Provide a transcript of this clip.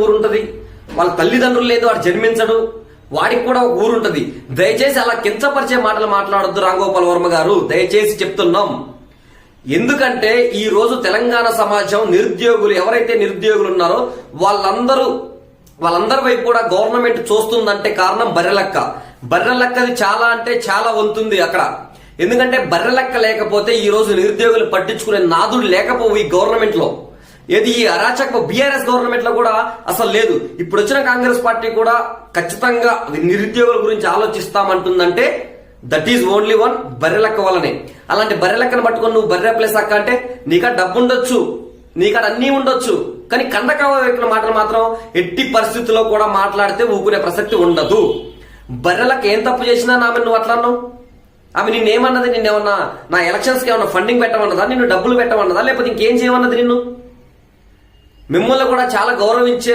ఊరుంటది, వాళ్ళ తల్లిదండ్రులు లేదు, వాడు జన్మించడు, వాడికి కూడా ఒక ఊరుంటది. దయచేసి అలా కించపరిచే మాటలు మాట్లాడొద్దు రాంగోపాల్ వర్మ గారు, దయచేసి చెప్తున్నాం. ఎందుకంటే ఈ రోజు తెలంగాణ సమాజం నిరుద్యోగులు ఎవరైతే నిరుద్యోగులు ఉన్నారో వాళ్ళందరి వైపు కూడా గవర్నమెంట్ చూస్తుందంటే కారణం బర్రెలక్క. బర్రెలక్కది చాలా అంటే చాలా వంతుంది అక్కడ. ఎందుకంటే బర్రెలక్క లేకపోతే ఈ రోజు నిరుద్యోగులు పట్టించుకునే నాదుడు లేకపోవు ఈ గవర్నమెంట్ లో. ఏది ఈ అరాచక బీఆర్ఎస్ గవర్నమెంట్ లో కూడా అసలు లేదు. ఇప్పుడు వచ్చిన కాంగ్రెస్ పార్టీ కూడా ఖచ్చితంగా నిరుద్యోగుల గురించి ఆలోచిస్తామంటుందంటే that is only one Barrelakka వల్లనే. అలాంటి బర్రెలక్కను పట్టుకొని నువ్వు బర్రె ప్లేస్ అక్క అంటే నీకాడ డబ్బు ఉండొచ్చు, నీకాడ అన్నీ ఉండొచ్చు, కానీ కండకావ వ్యక్తుల మాటలు మాత్రం ఎట్టి పరిస్థితుల్లో కూడా మాట్లాడితే ఊకునే ప్రసక్తి ఉండదు. బర్రెలకు ఏం తప్పు చేసినా ఆమె నువ్వు అట్లా అన్నావు? ఆమె నిన్నేమన్నది? నిన్నేమన్నా నా ఎలక్షన్స్ కి ఏమన్నా ఫండింగ్ పెట్టమన్నదా, నిన్ను డబ్బులు పెట్టమన్నదా, లేకపోతే ఇంకేం చేయమన్నది నిన్ను? మిమ్మల్ని కూడా చాలా గౌరవించే